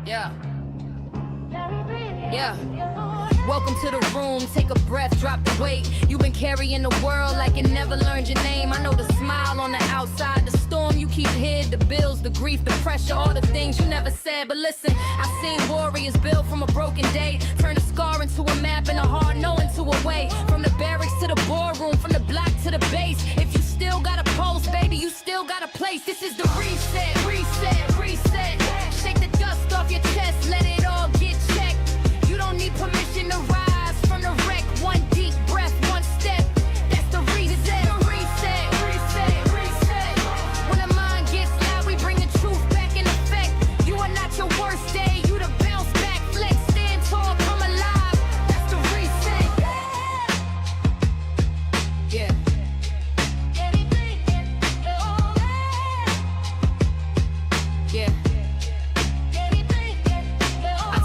Yeah. Yeah. Welcome to the room, take a breath, drop the weight. You've been carrying the world like it never learned your name. I know the smile on the outside, the storm you keep hid, the bills, the grief, the pressure, all the things you never said. But listen, I've seen warriors build from a broken day, turn a scar into a map and a hard no into a way. From the barracks to the boardroom, from the block to the base. If you still got a pulse, baby, you still got a place. This is the reset, reset, reset. Shake the dust off your chest, let it all get checked. You don't need permission to rise from the wreck. One deep breath, one step. That's the reset. Reset, reset, reset. When the mind gets loud, we bring the truth back in effect. You are not your worst day. You the bounce back, flex, stand tall, come alive. That's the reset. Yeah. Yeah.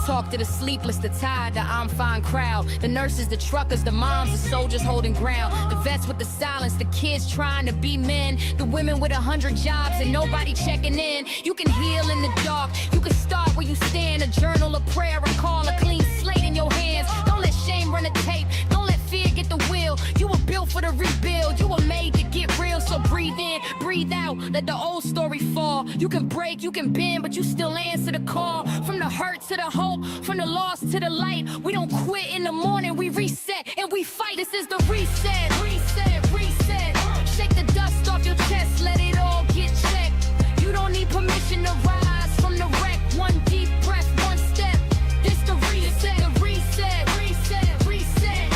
Talk to the sleepless, the tired, the I'm fine crowd. The nurses, the truckers, the moms, the soldiers holding ground. The vets with the silence, the kids trying to be men. The women with 100 jobs and nobody checking in. You can heal in the dark, you can start where you stand. A journal, a prayer, a call, a clean slate in your hands. Don't let shame run the tape, don't let fear get the wheel. You were built for the rebuild, you were made to get real. So breathe in, breathe out, let the old story fall. You can break, you can bend, but you still answer the call. From the hurt to the hope, from the loss to the light. We don't quit in the morning, we reset and we fight. This is the reset, reset, reset. Shake the dust off your chest, let it all get checked. You don't need permission to rise from the wreck. One deep breath, one step. This the reset, the reset, reset, reset.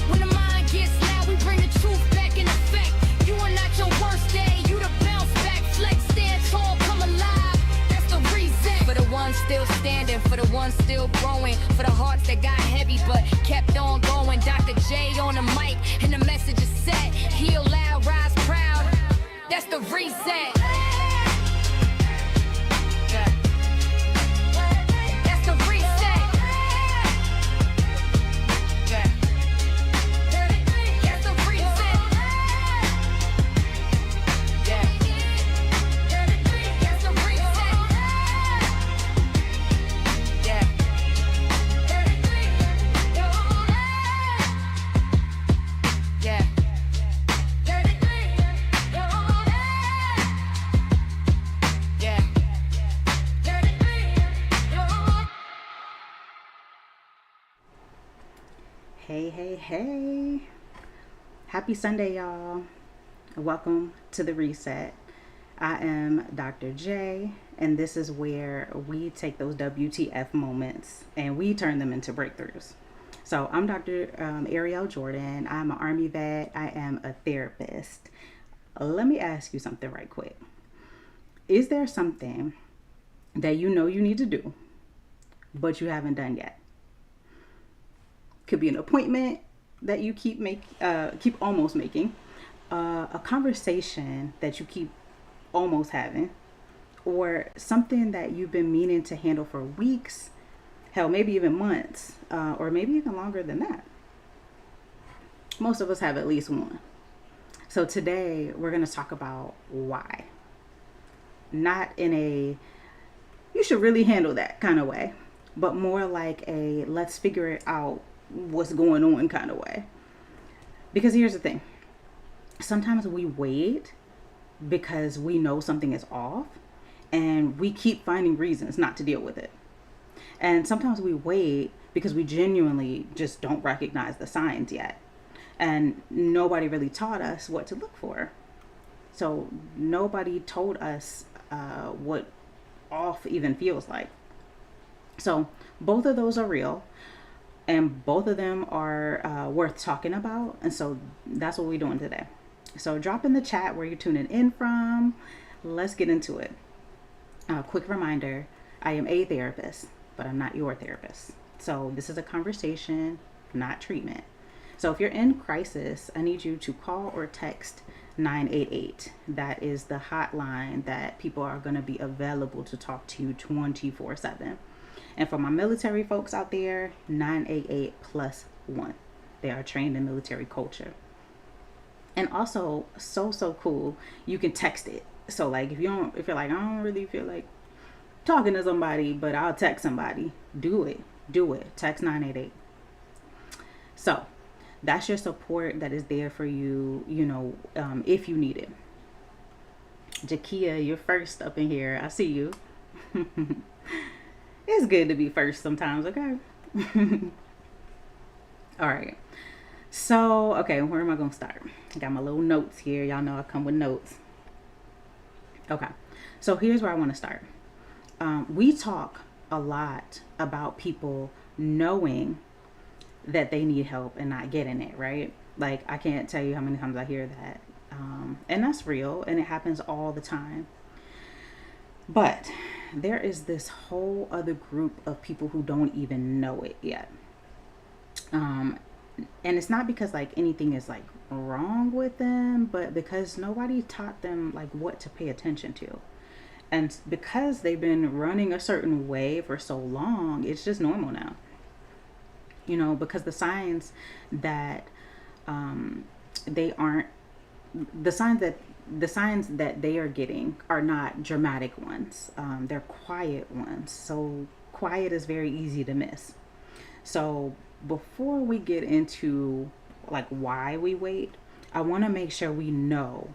When the mind gets loud, we bring the truth back in effect. You are not your worst day, you the bounce back, flex, stand tall, come alive. That's the reset. For the ones still standing, for the ones still growing, for the hearts that got heavy but kept on going. Dr.J on the mic and the message is set. Heal loud, rise proud. That's the reset. That's the reset. That's the reset. That's the reset. Hey. Happy Sunday, y'all. Welcome to the Reset. I am Dr. J, and this is where we take those W.T.F moments and we turn them into breakthroughs. So I'm Dr. Arielle Jordan. I'm an Army vet. I am a therapist. Let me ask you something right quick. Is there something that you know you need to do, but you haven't done yet? Could be an appointment that you keep almost making, a conversation that you keep almost having, or something that you've been meaning to handle for weeks, hell, maybe even months, or maybe even longer than that. Most of us have at least one. So today we're going to talk about why. Not in a you should really handle that kind of way, but more like a let's figure it out what's going on kind of way. Because here's the thing. Sometimes we wait because we know something is off and we keep finding reasons not to deal with it. And sometimes we wait because we genuinely just don't recognize the signs yet. And nobody really taught us what to look for. So nobody told us what off even feels like. So both of those are real. And both of them are worth talking about. And so that's what we're doing today. So drop in the chat where you're tuning in from. Let's get into it. Quick reminder, I am a therapist, but I'm not your therapist. So this is a conversation, not treatment. So if you're in crisis, I need you to call or text 988. That is the hotline that people are going to be available to talk to you 24/7. And for my military folks out there, 988+1. They are trained in military culture. And also, so cool, you can text it. So like if you're like, I don't really feel like talking to somebody, but I'll text somebody. Do it. Do it. Text 988. So that's your support that is there for you, if you need it. Jakia, you're first up in here. I see you. It's good to be first sometimes, okay? All right. So, okay, where am I going to start? I got my little notes here. Y'all know I come with notes. Okay. So here's where I want to start. We talk a lot about people knowing that they need help and not getting it, right? Like, I can't tell you how many times I hear that. And that's real, and it happens all the time. But there is this whole other group of people who don't even know it yet. And it's not because like anything is like wrong with them, but because nobody taught them like what to pay attention to. And because they've been running a certain way for so long, it's just normal now. Because the signs that the signs that they are getting are not dramatic ones. They're quiet ones. So quiet is very easy to miss. So before we get into like why we wait, I want to make sure we know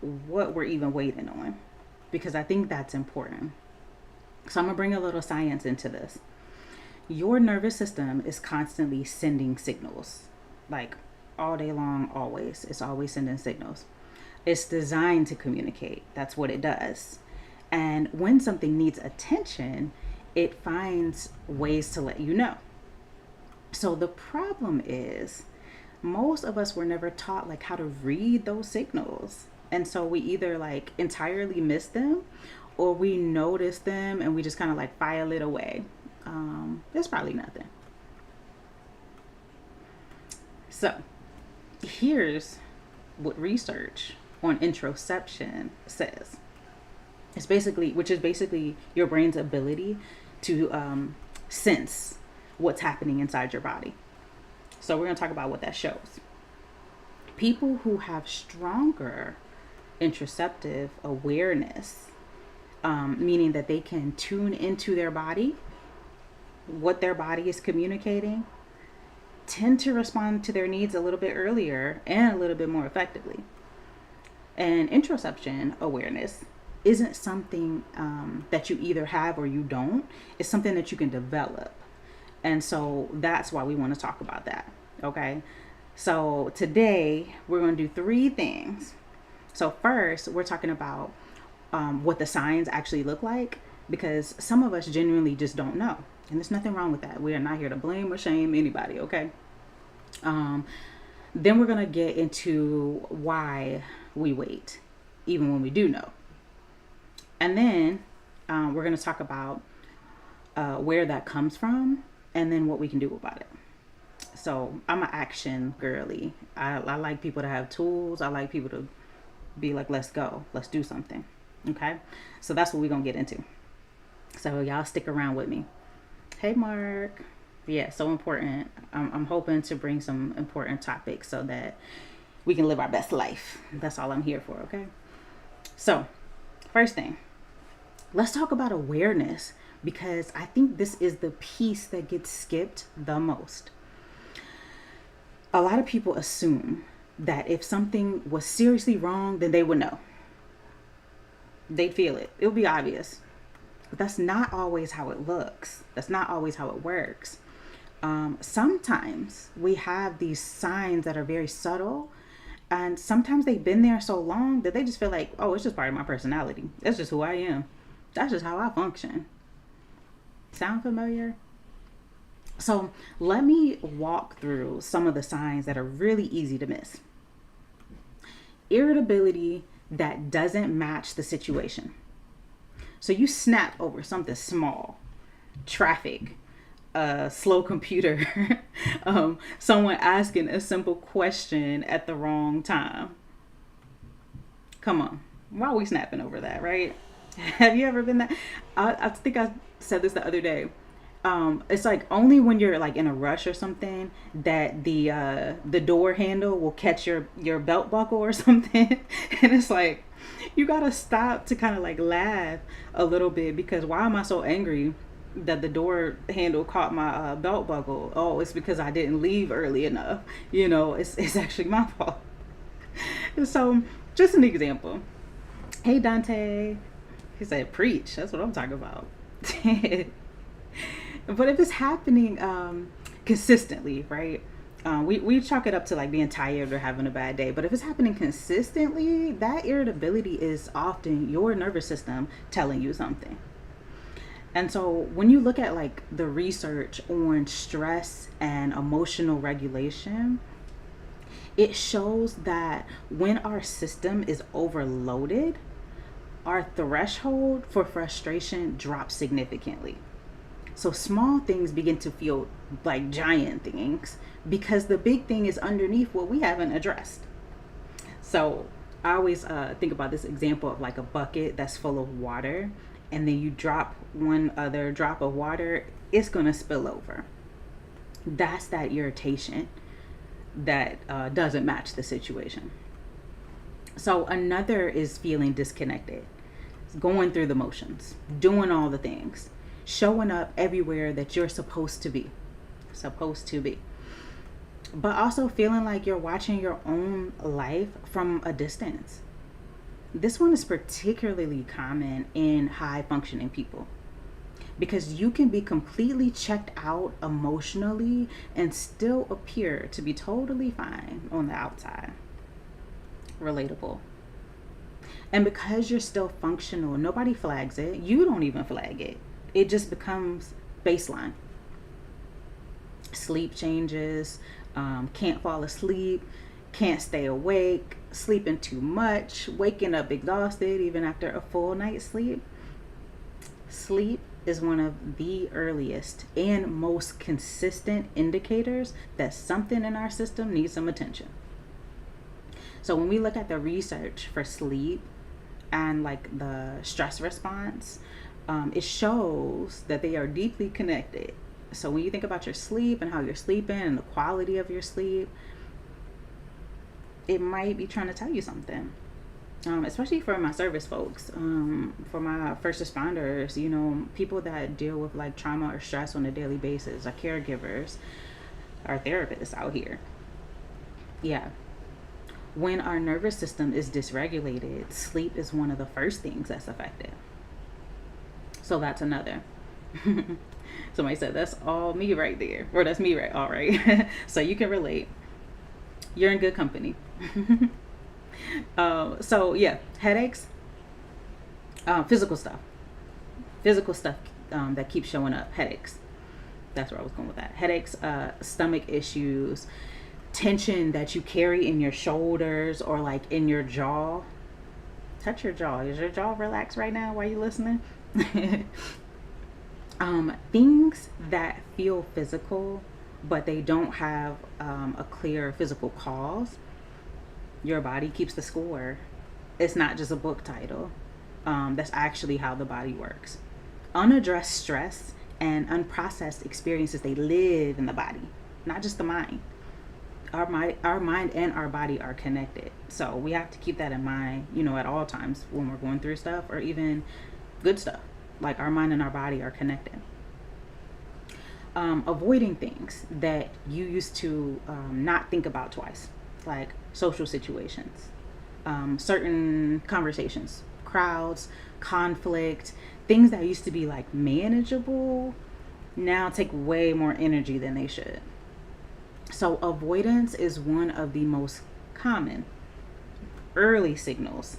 what we're even waiting on, because I think that's important. So I'm gonna bring a little science into this. Your nervous system is constantly sending signals, like all day long, always. It's always sending signals. It's designed to communicate. That's what it does. And when something needs attention, it finds ways to let you know. So the problem is most of us were never taught like how to read those signals. And so we either like entirely miss them, or we notice them and we just kind of like file it away. There's probably nothing. So here's what research on interoception says. Which is basically your brain's ability to sense what's happening inside your body. So we're going to talk about what that shows. People who have stronger interoceptive awareness, meaning that they can tune into their body, what their body is communicating, tend to respond to their needs a little bit earlier and a little bit more effectively. And interoception awareness isn't something that you either have or you don't. It's something that you can develop. And so that's why we want to talk about that. Okay. So today we're going to do 3 things. So first, we're talking about what the signs actually look like, because some of us genuinely just don't know. And there's nothing wrong with that. We are not here to blame or shame anybody. Okay. Then we're going to get into why we wait, even when we do know. And then we're going to talk about where that comes from, and then what we can do about it. So I'm an action girly. I like people to have tools. I like people to be like, let's go, let's do something. Okay. So that's what we're going to get into. So y'all stick around with me. Hey, Mark. Yeah, so important. I'm hoping to bring some important topics so that we can live our best life. That's all I'm here for, okay? So, first thing, let's talk about awareness, because I think this is the piece that gets skipped the most. A lot of people assume that if something was seriously wrong, then they would know. They'd feel it. It would be obvious. But that's not always how it looks. That's not always how it works. Sometimes we have these signs that are very subtle, and sometimes they've been there so long that they just feel like, oh, it's just part of my personality. That's just who I am. That's just how I function. Sound familiar? So let me walk through some of the signs that are really easy to miss. Irritability that doesn't match the situation. So you snap over something small, traffic, a slow computer, someone asking a simple question at the wrong time. Come on, why are we snapping over that, right? Have you ever been that? I think I said this the other day. It's like only when you're like in a rush or something that the door handle will catch your belt buckle or something. And it's like you gotta stop to kind of like laugh a little bit, because why am I so angry that the door handle caught my belt buckle? Oh, it's because I didn't leave early enough. It's actually my fault. So just an example. Hey Dante, he said preach. That's what I'm talking about. But if it's happening consistently, right? We chalk it up to like being tired or having a bad day. But if it's happening consistently, that irritability is often your nervous system telling you something. And so when you look at like the research on stress and emotional regulation, it shows that when our system is overloaded, our threshold for frustration drops significantly. So small things begin to feel like giant things because the big thing is underneath what we haven't addressed. So I always think about this example of like a bucket that's full of water, and then you drop one other drop of water, it's going to spill over. That's that irritation that doesn't match the situation. So another is feeling disconnected. It's going through the motions, doing all the things, showing up everywhere that you're supposed to be. But also feeling like you're watching your own life from a distance. This one is particularly common in high functioning people, because you can be completely checked out emotionally and still appear to be totally fine on the outside. Relatable. And because you're still functional, nobody flags it. You don't even flag it. It just becomes baseline. Sleep changes, can't fall asleep, can't stay awake, sleeping too much, waking up exhausted even after a full night's sleep. Sleep is one of the earliest and most consistent indicators that something in our system needs some attention. So when we look at the research for sleep and like the stress response, it shows that they are deeply connected. So when you think about your sleep and how you're sleeping and the quality of your sleep, it might be trying to tell you something. Especially for my service folks, for my first responders, people that deal with like trauma or stress on a daily basis, our caregivers, our therapists out here. Yeah. When our nervous system is dysregulated, sleep is one of the first things that's affected. So that's another. Somebody said that's all me right there, or that's me right, all right. So you can relate. You're in good company. So yeah, headaches, physical stuff that keeps showing up. Headaches. That's where I was going with that. Headaches, stomach issues, tension that you carry in your shoulders or like in your jaw. Touch your jaw. Is your jaw relaxed right now while you're listening? Things that feel physical, but they don't have a clear physical cause. Your body keeps the score. It's not just a book title. That's actually how the body works. Unaddressed stress and unprocessed experiences, they live in the body, not just the mind. Our mind and our body are connected. So we have to keep that in mind, at all times when we're going through stuff or even good stuff. Like our mind and our body are connected. Avoiding things that you used to not think about twice, like social situations, certain conversations, crowds, conflict, things that used to be like manageable now take way more energy than they should. So avoidance is one of the most common early signals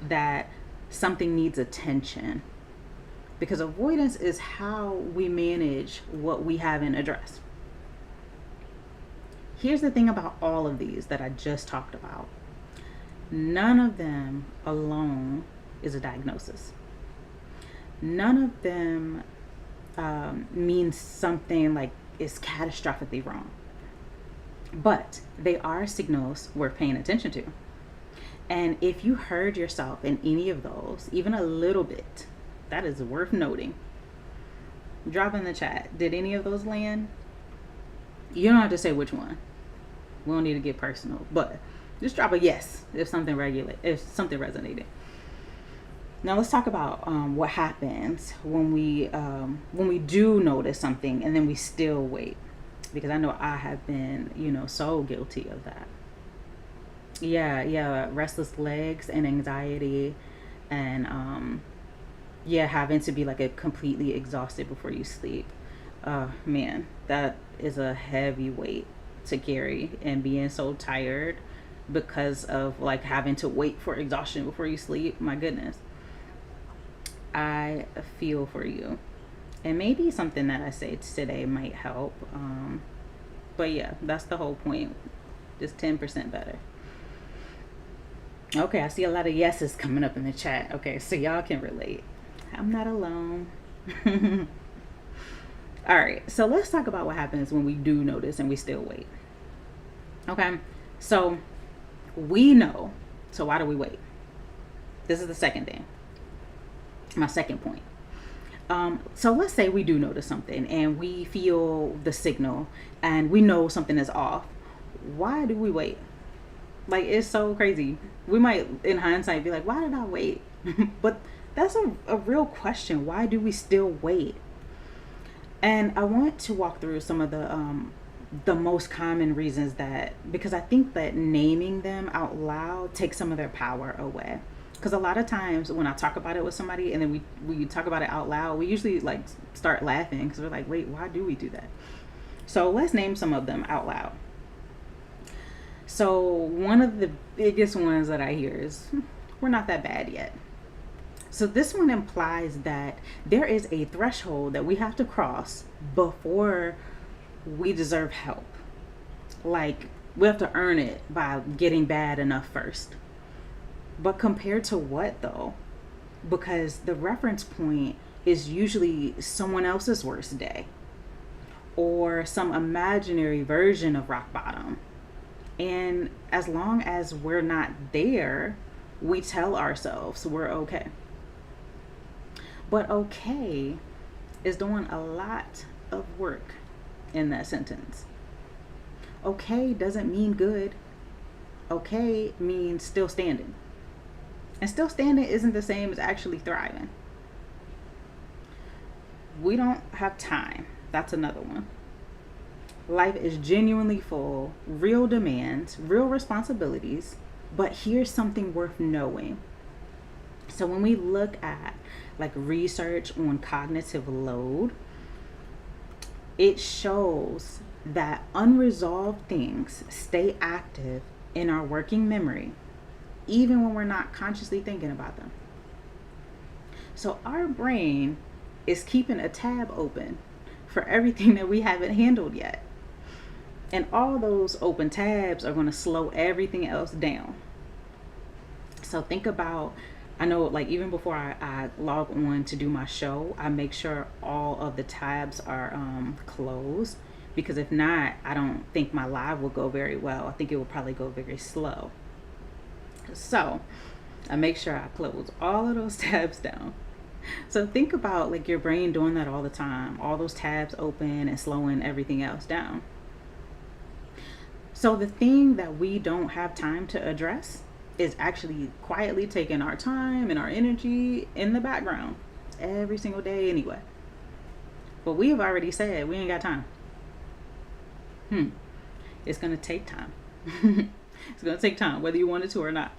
that something needs attention, because avoidance is how we manage what we haven't addressed. Here's the thing about all of these that I just talked about. None of them alone is a diagnosis. None of them means something like is catastrophically wrong. But they are signals worth paying attention to. And if you heard yourself in any of those, even a little bit, that is worth noting. Drop in the chat. Did any of those land? You don't have to say which one. We don't need to get personal, but just drop a yes if something resonated. Now let's talk about what happens when we do notice something and then we still wait, because I know I have been, so guilty of that. Yeah, restless legs and anxiety, and having to be like a completely exhausted before you sleep. Man, that is a heavy weight to carry, and being so tired because of like having to wait for exhaustion before you sleep. My goodness. I feel for you, and maybe something that I say today might help. But yeah, that's the whole point. Just 10% better. Okay, I see a lot of yeses coming up in the chat. Okay, so y'all can relate. I'm not alone. All right, so let's talk about what happens when we do notice and we still wait. Okay, so we know. So why do we wait? This is the second thing. My second point. So let's say we do notice something and we feel the signal and we know something is off. Why do we wait? Like, it's so crazy. We might, in hindsight, be like, why did I wait? But that's a real question. Why do we still wait? And I want to walk through some of the most common reasons because I think that naming them out loud takes some of their power away. Because a lot of times when I talk about it with somebody and then we talk about it out loud, we usually like start laughing because we're like, wait, why do we do that? So let's name some of them out loud. So one of the biggest ones that I hear is, we're not that bad yet. So this one implies that there is a threshold that we have to cross before we deserve help. Like, we have to earn it by getting bad enough first. But compared to what though? Because the reference point is usually someone else's worst day or some imaginary version of rock bottom. And as long as we're not there, we tell ourselves we're okay. But okay is doing a lot of work in that sentence. Okay doesn't mean good. Okay means still standing. And still standing isn't the same as actually thriving. We don't have time. That's another one. Life is genuinely full, real demands, real responsibilities, but here's something worth knowing. So when we look at like research on cognitive load, it shows that unresolved things stay active in our working memory, even when we're not consciously thinking about them. So our brain is keeping a tab open for everything that we haven't handled yet. And all those open tabs are going to slow everything else down. So think about, I know like even before I log on to do my show, I make sure all of the tabs are closed, because if not, I don't think my live will go very well. I think it will probably go very slow. So I make sure I close all of those tabs down. So think about like your brain doing that all the time, all those tabs open and slowing everything else down. So the thing that we don't have time to address is actually quietly taking our time and our energy in the background every single day anyway. But we have already said we ain't got time. It's going to take time. It's going to take time, whether you want it to or not.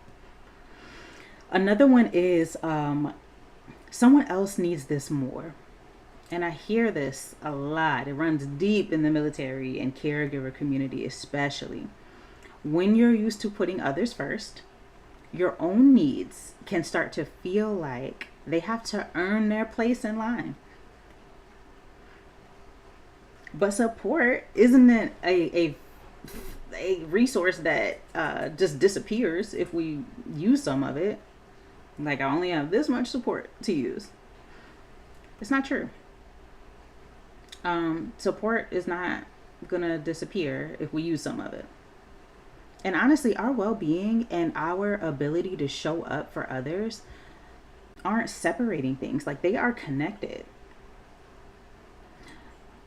Another one is someone else needs this more. And I hear this a lot. It runs deep in the military and caregiver community especially. When you're used to putting others first, your own needs can start to feel like they have to earn their place in line. But support isn't a resource that just disappears if we use some of it. Like, I only have this much support to use. It's not true. Support is not gonna disappear if we use some of it. And honestly, our well-being and our ability to show up for others aren't separating things. Like, they are connected.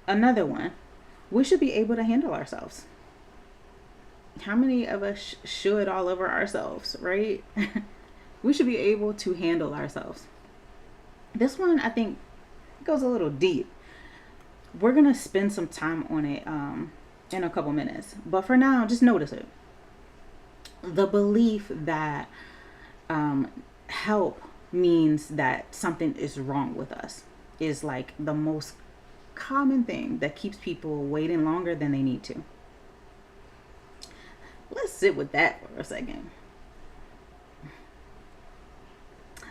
Another one, we should be able to handle ourselves. How many of us should all over ourselves, right? We should be able to handle ourselves. This one, I think, goes a little deep. We're going to spend some time on it in a couple minutes. But for now, just notice it. The belief that help means that something is wrong with us is like the most common thing that keeps people waiting longer than they need to. Let's sit with that for a second.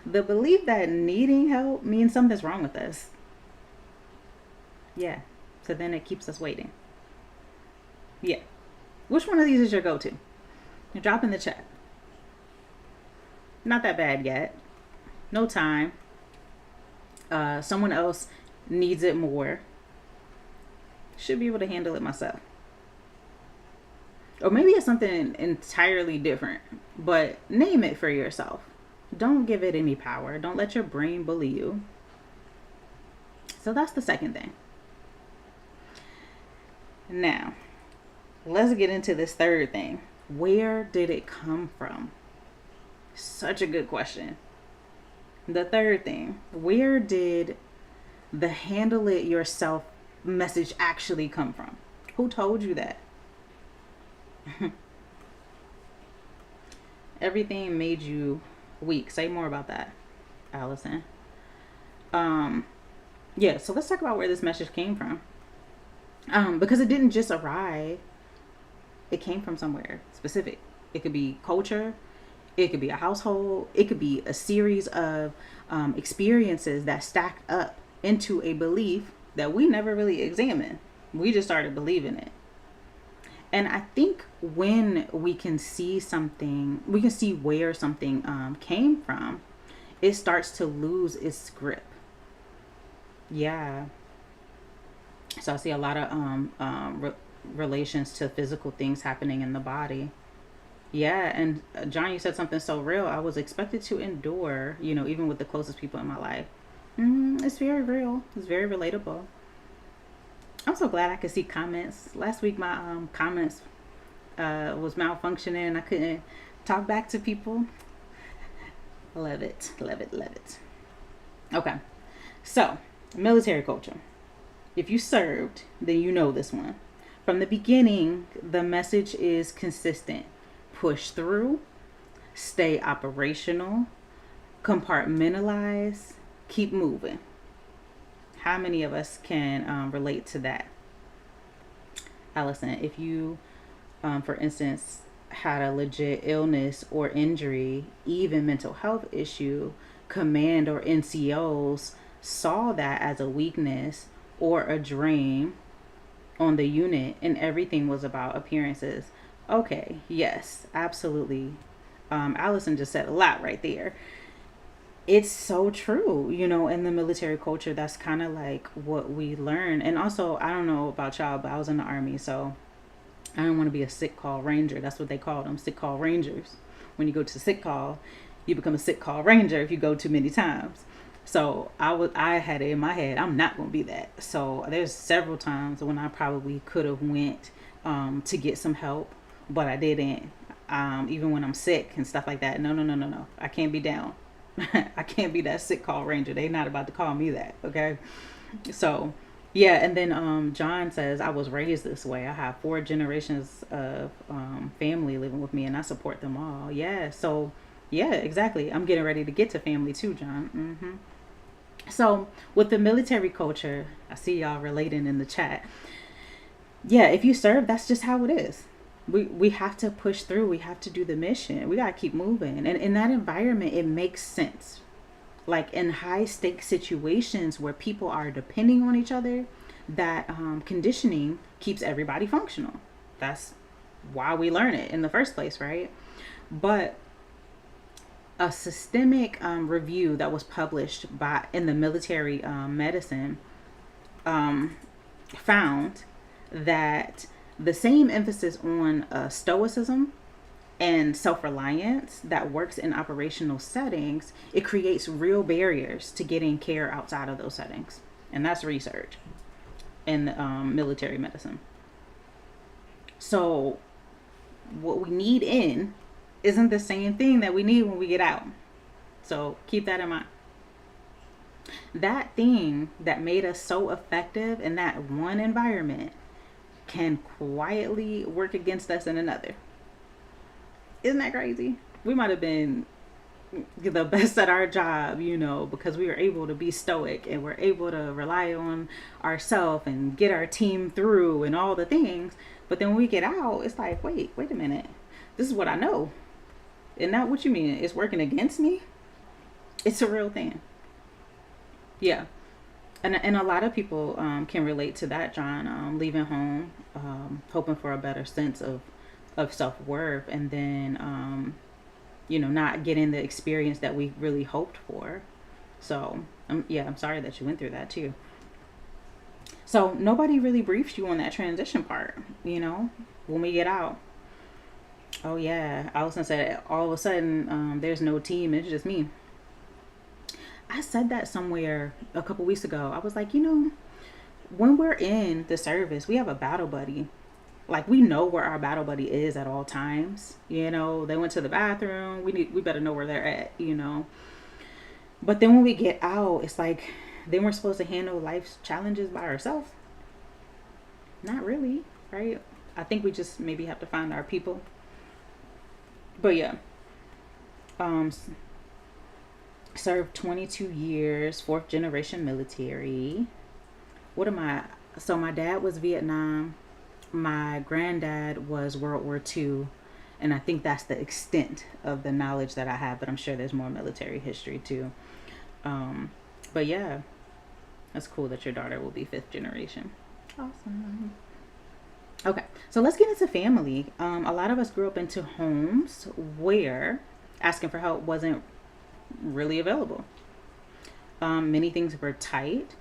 The belief that needing help means something's wrong with us. Yeah. So then it keeps us waiting. Yeah. Which one of these is your go-to? Drop in the chat. Not that bad yet. No time. Someone else needs it more. Should be able to handle it myself. Or maybe it's something entirely different, but name it for yourself. Don't give it any power. Don't let your brain bully you. So that's the second thing. Now, let's get into this third thing. Where did it come from? Such a good question. The third thing, where did the handle it yourself message actually come from? Who told you that? Everything made you weak. Say more about that, Allison. Yeah, so let's talk about where this message came from. Because it didn't just arrive. It came from somewhere specific. It could be culture. It could be a household. It could be a series of experiences that stacked up into a belief that we never really examined. We just started believing it. And I think when we can see something, we can see where something came from, it starts to lose its grip. Yeah. So I see a lot of relations to physical things happening in the body. Yeah, and John, you said something so real. I was expected to endure, even with the closest people in my life. It's very real. It's very relatable. I'm so glad I could see comments. Last week, my comments was malfunctioning. I couldn't talk back to people. Love it. Love it. Love it. Okay. So, military culture. If you served, then you know this one. From the beginning, the message is consistent. Push through, stay operational, compartmentalize, keep moving. How many of us can relate to that? Allison, if you, for instance, had a legit illness or injury, even mental health issue, command or NCOs saw that as a weakness or a drain on the unit, and everything was about appearances. Okay, yes, absolutely. Allison just said a lot right there. It's so true, in the military culture, that's kind of like what we learn. And also, I don't know about y'all, but I was in the Army, so I don't want to be a sick call ranger. That's what they call them, sick call rangers. When you go to sick call, you become a sick call ranger if you go too many times. So I had it in my head, I'm not going to be that. So there's several times when I probably could have went to get some help, but I didn't. Even when I'm sick and stuff like that. No. I can't be down. I can't be that sick call ranger. They're not about to call me that. Okay. So yeah. And then John says, I was raised this way. I have 4 generations of family living with me, and I support them all. Yeah. So yeah, exactly. I'm getting ready to get to family too, John. So with the military culture, I see y'all relating in the chat. Yeah, if you serve, that's just how it is. We have to push through. We have to do the mission. We got to keep moving. And in that environment, it makes sense. Like in high stakes situations where people are depending on each other, that conditioning keeps everybody functional. That's why we learn it in the first place, right? But a systemic review that was published in the military medicine found that the same emphasis on stoicism and self-reliance that works in operational settings, it creates real barriers to getting care outside of those settings. And that's research. in military medicine. So what we need in isn't the same thing that we need when we get out. So keep that in mind. That thing that made us so effective in that one environment can quietly work against us in another. Isn't that crazy? We might have been the best at our job, because we were able to be stoic and we're able to rely on ourselves and get our team through and all the things. But then when we get out, it's like, wait a minute. This is what I know. And not what you mean it's working against me. It's a real thing. Yeah. And a lot of people can relate to that, John, leaving home, hoping for a better sense of self-worth, and then, not getting the experience that we really hoped for. So, I'm sorry that you went through that too. So nobody really briefs you on that transition part, when we get out. Oh yeah, Allison said all of a sudden there's no team, it's just me. I said that somewhere a couple weeks ago. I was like, when we're in the service, we have a battle buddy. Like, we know where our battle buddy is at all times. They went to the bathroom. We better know where they're at, But then when we get out, it's like, then we're supposed to handle life's challenges by ourselves. Not really, right? I think we just maybe have to find our people. But yeah. Served 22 years, 4th generation military. What am I? So my dad was Vietnam. My granddad was World War II. And I think that's the extent of the knowledge that I have, but I'm sure there's more military history too. But yeah, that's cool that your daughter will be 5th generation. Awesome. Okay, so let's get into family. A lot of us grew up into homes where asking for help wasn't really available. Many things were tight.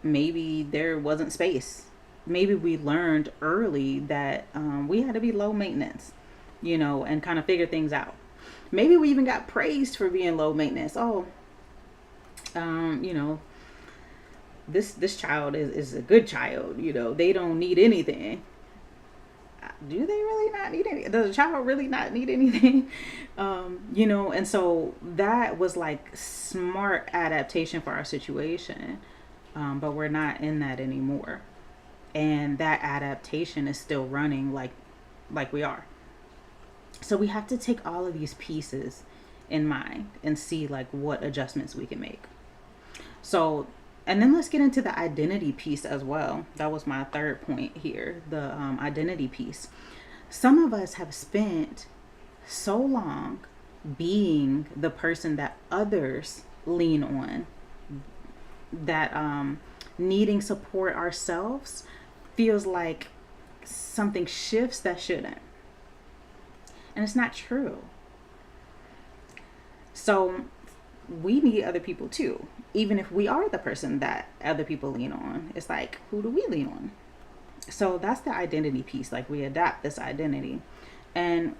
Maybe there wasn't space. Maybe we learned early that we had to be low maintenance, and kind of figure things out. Maybe we even got praised for being low maintenance. This child is a good child. They don't need anything. Do they really not need anything? Does the child really not need anything? And so that was like smart adaptation for our situation. But we're not in that anymore. And that adaptation is still running like we are. So we have to take all of these pieces in mind and see like what adjustments we can make. So, and then let's get into the identity piece as well. That was my third point here, the identity piece. Some of us have spent so long being the person that others lean on, that needing support ourselves feels like something shifts that shouldn't. And it's not true. So we need other people too. Even if we are the person that other people lean on, it's like, who do we lean on? So that's the identity piece. Like, we adapt this identity. And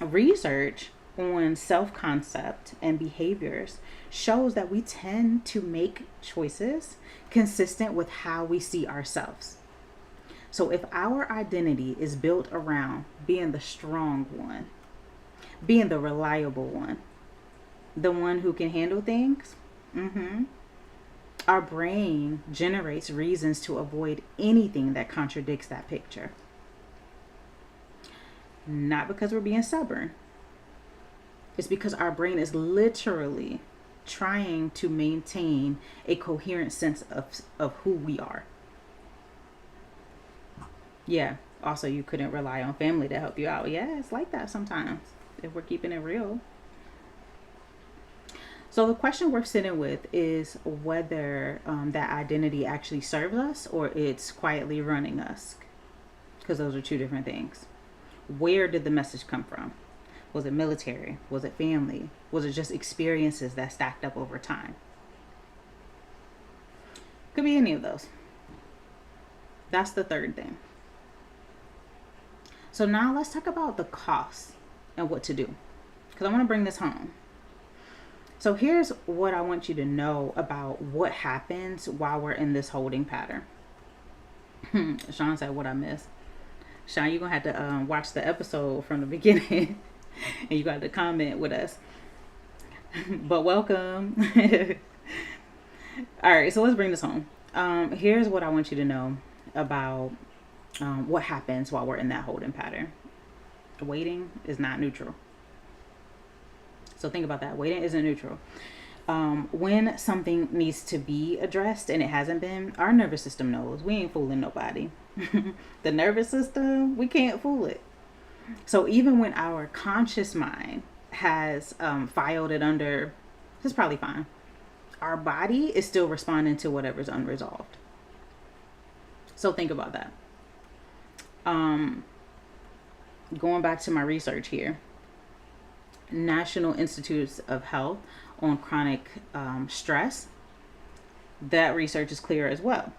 research on self-concept and behaviors shows that we tend to make choices consistent with how we see ourselves. So if our identity is built around being the strong one, being the reliable one, the one who can handle things, our brain generates reasons to avoid anything that contradicts that picture. Not because we're being stubborn. It's because our brain is literally trying to maintain a coherent sense of who we are. Yeah. Also, you couldn't rely on family to help you out. Yeah, it's like that sometimes, if we're keeping it real. So the question we're sitting with is whether that identity actually serves us or it's quietly running us. Because those are two different things. Where did the message come from? Was it military? Was it family? Was it just experiences that stacked up over time? Could be any of those. That's the third thing. So now let's talk about the cost and what to do, because I want to bring this home. So here's what I want you to know about what happens while we're in this holding pattern. Sean said, what I missed. Sean, you're going to have to watch the episode from the beginning. And you got to comment with us. But welcome. All right, so let's bring this home. Here's what I want you to know about what happens while we're in that holding pattern. Waiting is not neutral. So think about that. Waiting isn't neutral. When something needs to be addressed and it hasn't been, our nervous system knows. We ain't fooling nobody. The nervous system, we can't fool it. So even when our conscious mind has filed it under, it's probably fine, our body is still responding to whatever's unresolved. So think about that. Going back to my research here, National Institutes of Health on chronic stress, that research is clear as well.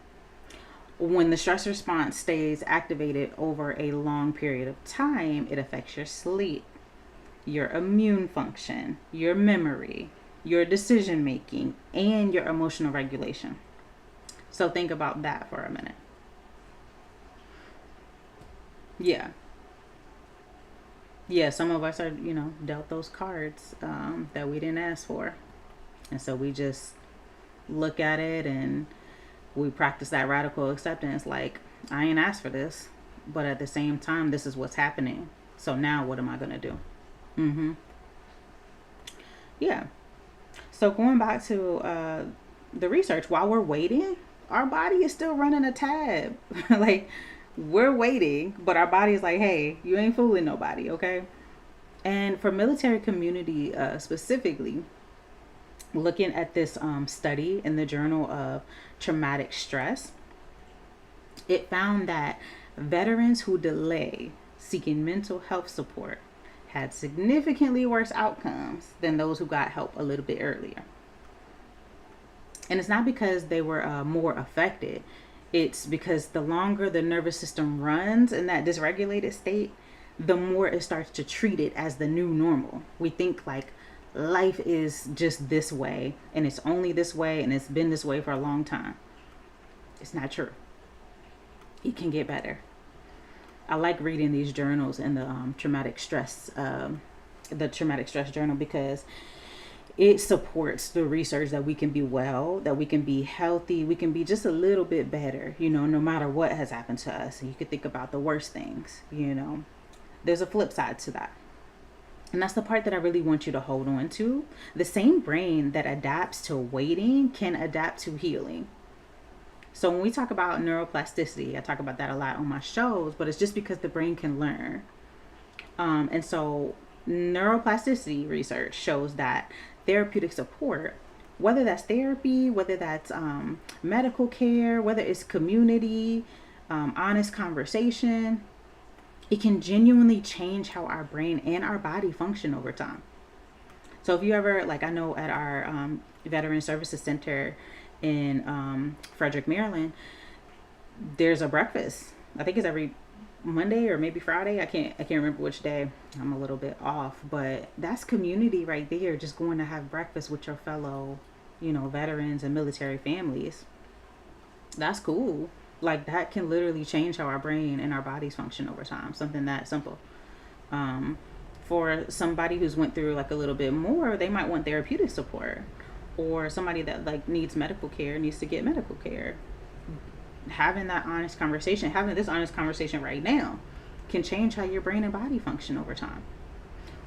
When the stress response stays activated over a long period of time, it affects your sleep, your immune function, your memory, your decision making, and your emotional regulation. So think about that for a minute. Yeah, some of us are, dealt those cards that we didn't ask for. And so we just look at it and we practice that radical acceptance. Like, I ain't asked for this, but at the same time, this is what's happening. So now what am I going to do? Yeah. So going back to the research, while we're waiting, our body is still running a tab. Like, we're waiting, but our body is like, hey, you ain't fooling nobody, okay? And for military community specifically, looking at this study in the Journal of Traumatic Stress, it found that veterans who delay seeking mental health support had significantly worse outcomes than those who got help a little bit earlier. And it's not because they were more affected. It's because the longer the nervous system runs in that dysregulated state, the more it starts to treat it as the new normal. We think like life is just this way, and it's only this way, and it's been this way for a long time. It's not true. It can get better. I like reading these journals in the traumatic stress journal, because it supports the research that we can be well, that we can be healthy, we can be just a little bit better, no matter what has happened to us. And you could think about the worst things, There's a flip side to that. And that's the part that I really want you to hold on to. The same brain that adapts to waiting can adapt to healing. So when we talk about neuroplasticity, I talk about that a lot on my shows, but it's just because the brain can learn. And so neuroplasticity research shows that therapeutic support, whether that's therapy, whether that's medical care, whether it's community, honest conversation, it can genuinely change how our brain and our body function over time. So if you ever, like, I know at our Veteran Services Center in Frederick, Maryland, there's a breakfast. I think it's every Monday or maybe Friday. I can't remember which day. I'm a little bit off, but that's community right there. Just going to have breakfast with your fellow, veterans and military families. That's cool. Like, that can literally change how our brain and our bodies function over time. Something that simple. For somebody who's went through like a little bit more, they might want therapeutic support, or somebody that like needs medical care needs to get medical care. Having that honest conversation, having this honest conversation right now, can change how your brain and body function over time.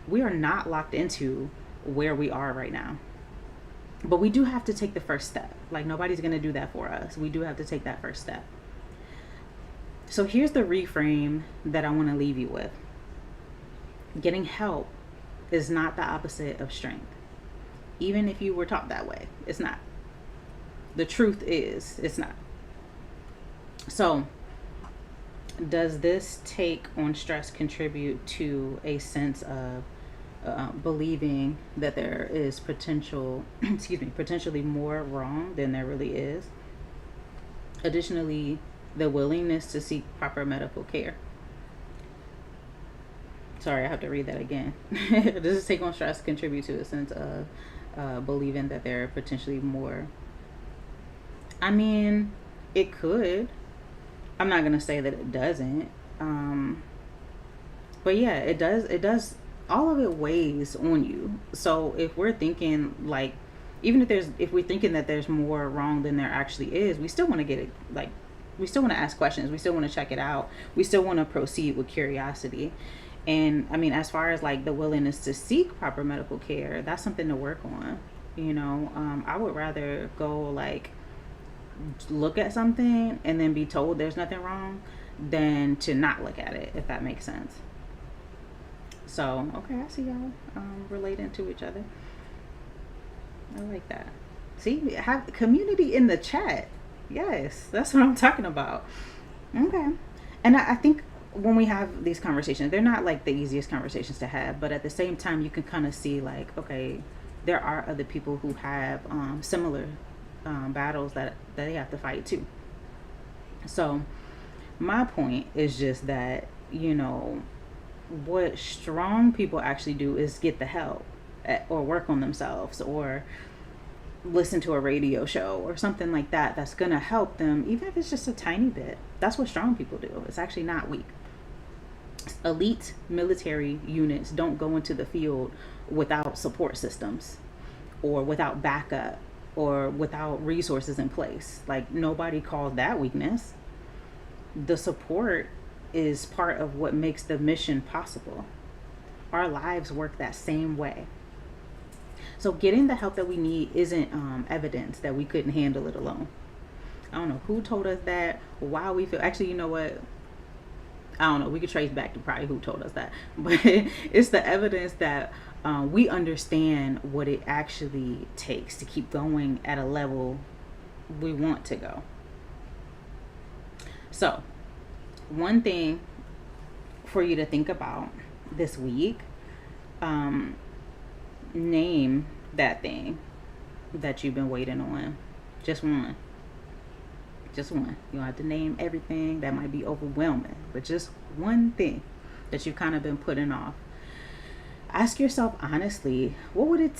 We are not locked into where we are right now, but we do have to take the first step. Like, nobody's going to do that for us. We do have to take that first step. So here's the reframe that I want to leave you with. Getting help is not the opposite of strength. Even if you were taught that way, it's not. The truth is, it's not. So, does this take on stress contribute to a sense of believing that there is potentially more wrong than there really is? Additionally, the willingness to seek proper medical care. Sorry, I have to read that again. Does this take on stress contribute to a sense of believing that there are potentially more? I mean, it could. I'm not going to say that it doesn't. But yeah, it does. All of it weighs on you. So if we're thinking like, even if we're thinking that there's more wrong than there actually is, we still want to get it, like, we still want to ask questions. We still want to check it out. We still want to proceed with curiosity. And I mean, as far as like the willingness to seek proper medical care, that's something to work on. I would rather go like look at something and then be told there's nothing wrong than to not look at it, if that makes sense. So, okay, I see y'all relating to each other. I like that. See, have community in the chat. Yes, that's what I'm talking about. Okay. And I think when we have these conversations, they're not like the easiest conversations to have, but at the same time, you can kind of see like, okay, there are other people who have similar battles that they have to fight too. So my point is just that, what strong people actually do is get the help or work on themselves or listen to a radio show or something like that that's going to help them, even if it's just a tiny bit. That's what strong people do. It's actually not weak. Elite military units don't go into the field without support systems or without backup or without resources in place. Like, nobody calls that weakness. The support is part of what makes the mission possible. Our lives work that same way. So getting the help that we need isn't evidence that we couldn't handle it alone. I don't know who told us that, why we feel. Actually, you know what? I don't know. We could trace back to probably who told us that. But it's the evidence that we understand what it actually takes to keep going at a level we want to go. So, one thing for you to think about this week, name that thing that you've been waiting on. Just one. Just one. You don't have to name everything. That might be overwhelming, but just one thing that you've kind of been putting off. Ask yourself honestly, what would it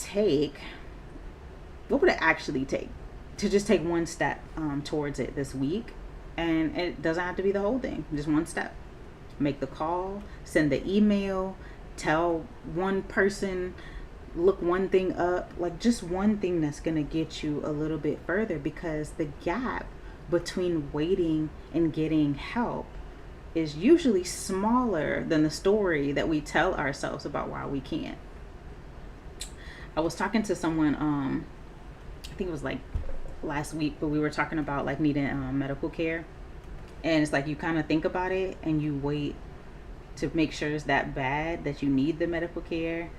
actually take to just take one step towards it this week? And it doesn't have to be the whole thing, just one step. Make the call, send the email, tell one person, look one thing up, like just one thing that's going to get you a little bit further, because the gap between waiting and getting help is usually smaller than the story that we tell ourselves about why we can't. I was talking to someone, I think it was like last week, but we were talking about like needing medical care, and it's like you kind of think about it and you wait to make sure it's that bad that you need the medical care,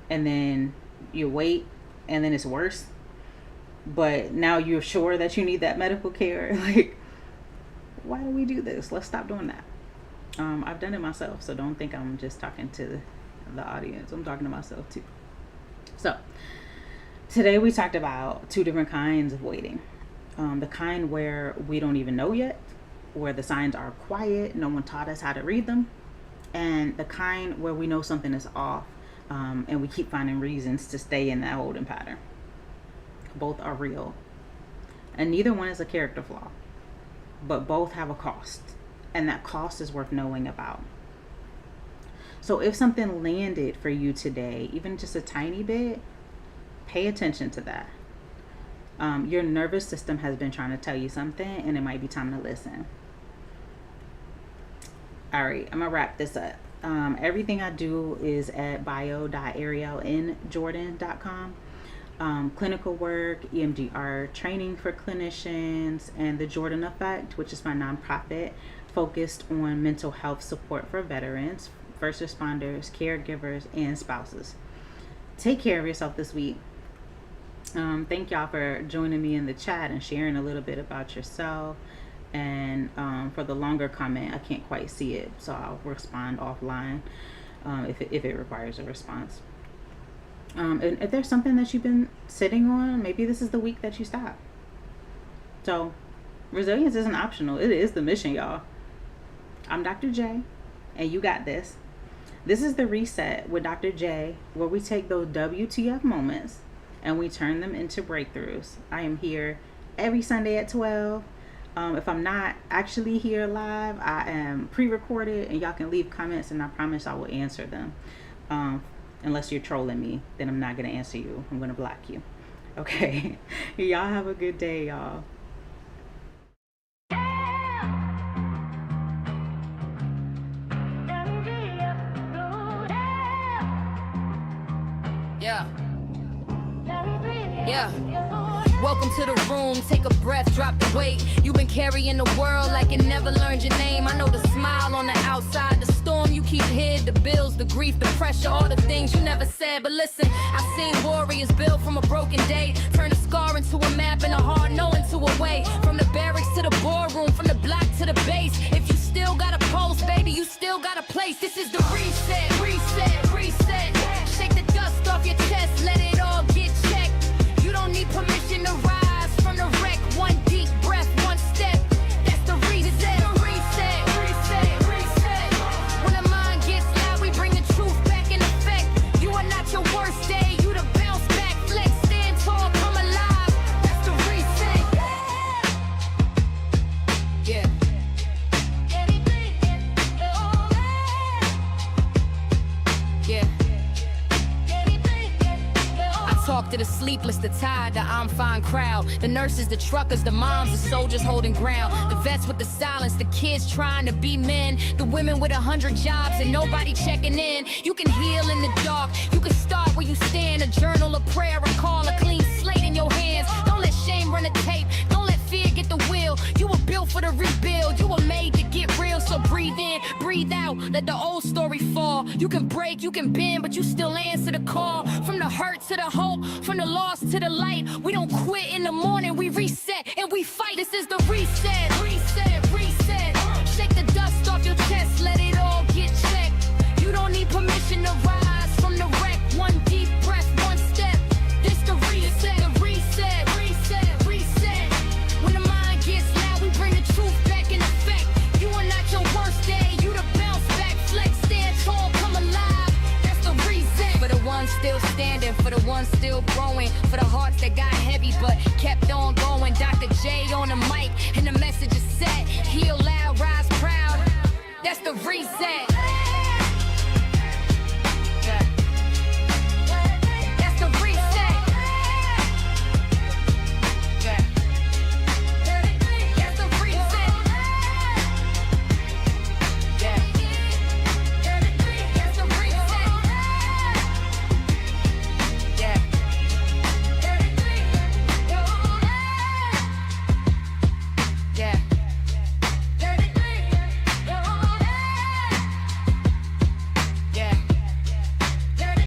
and then you wait and then it's worse, but now you're sure that you need that medical care. Like, why do we do this? Let's stop doing that. I've done it myself, so don't think I'm just talking to the audience. I'm talking to myself too. So today we talked about two different kinds of waiting. The kind where we don't even know yet, where the signs are quiet, no one taught us how to read them, and the kind where we know something is off, and we keep finding reasons to stay in that holding pattern. Both are real, and neither one is a character flaw, but both have a cost, and that cost is worth knowing about. So if something landed for you today, even just a tiny bit, pay attention to that. Your nervous system has been trying to tell you something, and it might be time to listen. All right, I'm gonna wrap this up. Everything I do is at bio.ariellejordan.com. Clinical work, EMDR training for clinicians, and the Jordan Effect, which is my nonprofit focused on mental health support for veterans, first responders, caregivers, and spouses. Take care of yourself this week. Thank y'all for joining me in the chat and sharing a little bit about yourself. And for the longer comment, I can't quite see it, so I'll respond offline if it requires a response. And if there's something that you've been sitting on, maybe this is the week that you stop. So resilience isn't optional. It is the mission, y'all. I'm Dr. J, and you got this. This is the Reset with Dr. J, where we take those W.T.F moments and we turn them into breakthroughs. I am here every Sunday at 12. If I'm not actually here live, I am pre-recorded, and y'all can leave comments, and I promise I will answer them. Unless you're trolling me, then I'm not going to answer you. I'm going to block you. Okay. Y'all have a good day, y'all. Yeah. Yeah. Welcome to the room, take a breath, drop the weight. You've been carrying the world like you never learned your name. I know the smile on the outside, the storm you keep hid, the bills, the grief, the pressure, all the things you never said. But listen, I've seen warriors build from a broken day, turn a scar into a map and a hard no into a way. From the barracks to the boardroom, from the block to the base. If you still got a pulse, baby, you still got a place. This is the reset, reset, reset. Shake the dust off your chest, let it all get checked. You don't need permission to rise from the wreck. One deep breath, one step. That's the reset. Reset, reset, reset. When the mind gets loud, we bring the truth back in effect. You are not your worst day. You the bounce back, flex, stand tall, come alive. That's the reset. Yeah. Yeah. Talk to the sleepless, the tired, the I'm fine crowd. The nurses, the truckers, the moms, the soldiers holding ground. The vets with the silence, the kids trying to be men. The women with 100 jobs and nobody checking in. You can heal in the dark, you can start where you stand. A journal, a prayer, a call, a clean slate in your hands. Don't let shame run the tape, don't let fear get the wheel. You were built for the rebuild, you were made to get real. So breathe in, breathe out, let the old story fall. You can break, you can bend, but you still answer the call. From the hurt to the hope, from the loss to the light. We don't quit in the morning, we reset and we fight. This is the reset, reset, reset. Shake the dust off your chest, let it all get checked. You don't need permission to rise from the wreck. One deep breath, one step. This the reset, reset, reset, reset. When the mind gets loud, we bring the truth back in effect. You are not your worst day, you the bounce back, flex, stand tall, come alive. That's the reset. For the ones still standing, for the ones still growing, for the hearts that got heavy but kept on going. Dr.J on the mic and the message is set. Heal loud, rise proud. That's the reset.